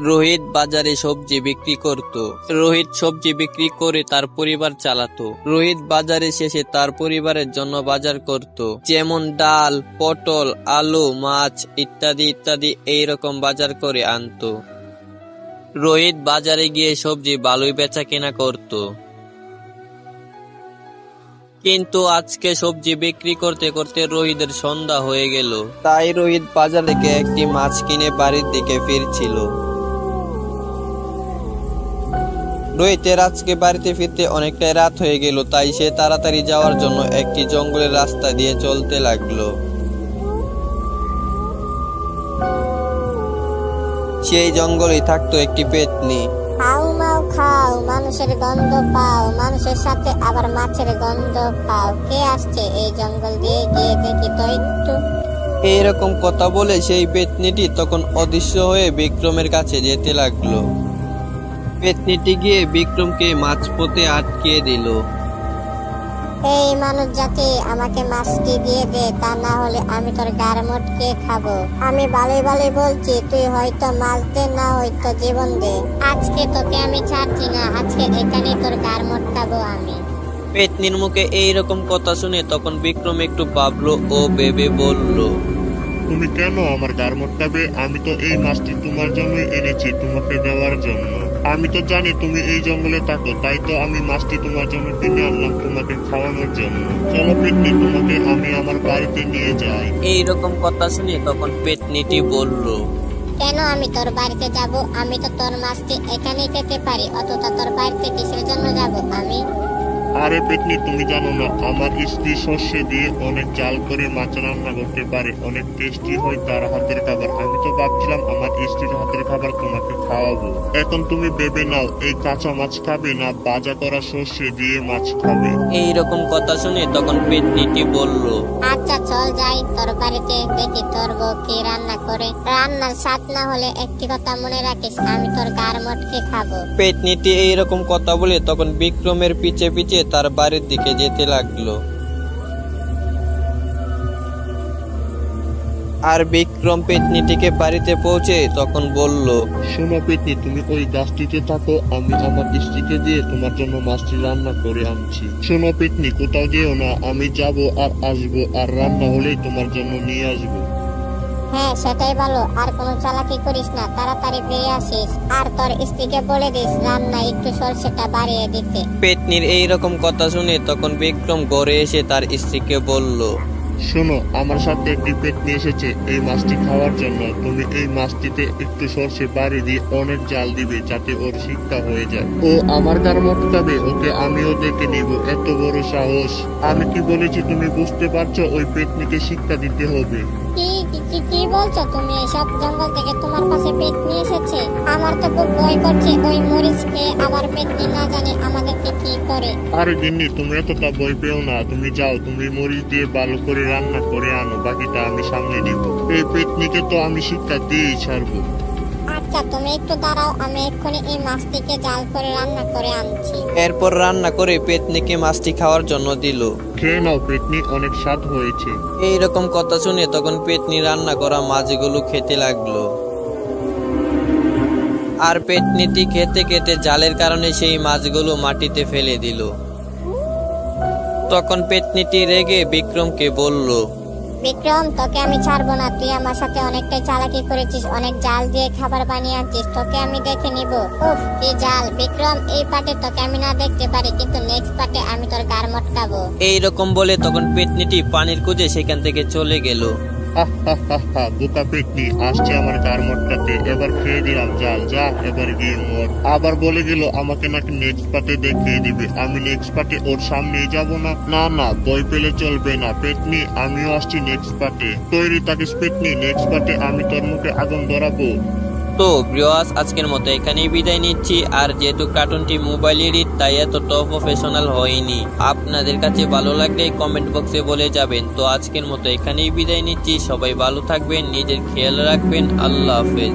রোহিত বাজারে সবজি বিক্রি করত। রোহিত সবজি বিক্রি করে তার পরিবার চালাতো। রোহিত বাজারে শেষে তার পরিবারের জন্য বাজার করত, যেমন ডাল, পটল, আলু, মাছ ইত্যাদি ইত্যাদি এইরকম বাজার করে আনতো। রোহিত বাজারে গিয়ে সবজি ভালোই বেচা কেনা করত। কিন্তু আজকে সবজি বিক্রি করতে করতে রোহিতের সন্ধ্যা হয়ে গেল। তাই রোহিত বাজার থেকে একটি মাছ কিনে বাড়ির দিকে ফিরছিল। রোহিতের আজকে বাড়িতে ফিরতে অনেকটাই রাত হয়ে গেল, তাই সে তাড়াতাড়ি যাওয়ার জন্য একটি জঙ্গলের রাস্তা দিয়ে চলতে লাগলো। সেই জঙ্গলেই থাকতো একটি পেত্নী। খাও মাও খাও, মানুষের গন্ধ পাও, মানুষের সাথে আবার মাছের গন্ধ পাও। কে আসছে এই জঙ্গল দিয়ে, গিয়ে দেখি তো একটু। এইরকম কথা বলে সেই পেত্নীটি তখন অদৃশ্য হয়ে বিক্রমের কাছে যেতে লাগলো। পেত্নীটি গিয়ে বিক্রমকে মাঝপথে আটকিয়ে দিল। এই মানুষ জাতি, আমাকে মাছটি দিয়ে দে, তা না হলে আমি তোর গার মটকে খাবো। আমি ভালোই ভালোই বলছি, তুই হয়তো মাছ দে, না হয়তো জীবন দে। আজকে তোকে আমি ছাড়ছি না, আজকে এখানেই তোর গার মটকাবো আমি। পেত্নীর মুখে এইরকম কথা শুনে তখন বিক্রম একটু ভাবলো ও ভেবে বলল, তুমি কেন আমার গার মটকাবে? আমি তো এই মাছটি তোমার জন্যই এনেছি, তোমাকে দেওয়ার জন্য। আমি তো জানি তুমি এই জঙ্গলে থাকো, তাই তো আমি মাছটি তোমার জন্য কিনে আনলাম, তোমাকে খাওয়ানোর জন্য। চলো পেত্নী, তোমাকে আমি আমার বাড়িতে নিয়ে যাই। এইরকম কথা শুনে তখন পেত্নীটি বলল, কেন আমি তোর বাড়িতে যাব? আমি তো তোর মাছটি এখানেই পেতে পারি, অথচ তোর বাড়িতে কিসের জন্য যাব আমি? আরে পেত্নী, তুমি জানো না, আমার স্ত্রী সর্ষে দিয়ে অনেক জাল করে মাছ রান্না করতে পারে, অনেক টেস্টি হয় তার হাতের খাবার। আমি তো ভাবছিলাম আমার স্ত্রীর হাতের খাবার তোমাকে খাওয়াবো। এখন তুমি ভেবে নাও, এই কাঁচা মাছ খাবে না ভাজা করা সর্ষে দিয়ে মাছ খাবে? এইরকম কথা শুনে তখন পেত্নীটি বলল, আচ্ছা চল যাই তোর বাড়িতে, দেখি তোর বউ কি রান্না করে। রান্নার স্বাদ না হলে একটি কথা মনে রাখিস, আমি তোর গার মটকে খাবো। পেত্নীটি এইরকম কথা বলে তখন বিক্রমের পিছে পিছে তার বাড়ির দিকে যেতে লাগলো। আর বিক্রম পেত্নীটিকে বাড়িতে পৌঁছে তখন বলল, শোনো পেত্নী, তুমি ওই গাছটিতে থাকো, আমি আমার স্ত্রীকে দিয়ে তোমার জন্য মাছটি রান্না করে আনছি। শোনো পেত্নী, কোথাও যেও না, আমি যাব আর আসবো, আর রান্না হলেই তোমার জন্য নিয়ে আসবো। হ্যাঁ সেটাই ভালো, আর কোনো চালাকি করিস না, তাড়াতাড়ি ফিরে আসিস। আর তোর স্ত্রীকে বলে দিস রান্না একটু সরষেটা বাড়িয়ে দিতে। পেত্নীর এইরকম কথা শুনে তখন বিক্রম ঘরে এসে তার স্ত্রীকে বলল, শোনো, আমার সাথে একটি পেত্নী এসেছে এই মাছটি খাওয়ার জন্য। তুমি এই মাছটিতে একটু সর্ষে বাড়ি দিয়ে অনেক জাল দিবে, যাতে ওর শিক্ষা হয়ে যায়। ও আমার গার মটকাবে, ওকে আমিও দেখে নিব। এত বড় সাহস! আমি কি বলেছি তুমি বুঝতে পারছো? ওই পেত্নীকে শিক্ষা দিতে হবে। কি কি কি কি বলছো তুমি? এসব জঙ্গল থেকে তোমার কাছে পেত্নী এসেছে? আমার তো খুব ভয় করছে, ওই মরিচকে আবার পেত্নী না জানি আমাদেরকে কি করে। আরে গিন্নি, তুমি এতটা ভয় পেও না, তুমি যাও, তুমি মরিচ দিয়ে ভালো করে রান্না করে আনো, বাকিটা আমি সামনে নিব। এই পেত্নীকে তো আমি শিক্ষা দিয়েই ছাড়বো। আচ্ছা তুমি একটু দাঁড়াও, আমি এক্ষুনি এই মাছটিকে জাল করে রান্না করে আনছি। এরপর রান্না করে পেত্নীকে মাছটি খাওয়ার জন্য দিল। খেয়ে নাও পেত্নী, অনেক স্বাদ হয়েছে। এইরকম কথা শুনে তখন পেত্নী রান্না করা মাছগুলো খেতে লাগলো। আর পেত্নীটি খেতে খেতে জালের কারণে সেই মাছগুলো মাটিতে ফেলে দিল। তখন পেত্নীটি রেগে বিক্রমকে বলল, বিক্রম, তোকে আমি ছাড়বো না। তুই আমার সাথে অনেকটাই চালাকি করেছিস, অনেক জাল দিয়ে খাবার বানিয়ে আনছিস, তোকে আমি দেখে নিব। উফ কি জাল! বিক্রম, এই পাটে তোকে আমি না দেখতে পারি, কিন্তু নেক্সট পাটে আমি তোর গার মটকাবো। এইরকম বলে তখন পেত্নীটি পানির খুঁজে সেখান থেকে চলে গেল। বোকা পেত্নী আসছে আমার গার মটকাতে, এবার খেয়ে দিলাম জাল। যা, এবার গিয়ে মর। আবার বলে গেল আমাকে নাকি নেক্সট পার্টে দেখিয়ে দিবে। আমি নেক্সট পার্টে ওর সামনেই যাব না। না না, ভয় পেলে চলবে না পেত্নী, আমিও আসছি নেক্সট পার্টে। তৈরি থাকিস পেত্নী, নেক্সট পার্টে আমি তোর মুখে আগুন ধরাবো। তো ভিউয়ার্স, আজকের মতো এখানেই বিদায় নিচ্ছি। আর যেহেতু কার্টুনটি মোবাইল এডিট, তাই এতটাও প্রফেশনাল হয়নি। আপনাদের কাছে ভালো লাগলে কমেন্ট বক্সে বলে যাবেন। তো আজকের মতো এখানেই বিদায় নিচ্ছি। সবাই ভালো থাকবেন, নিজের খেয়াল রাখবেন। আল্লাহ হাফেজ।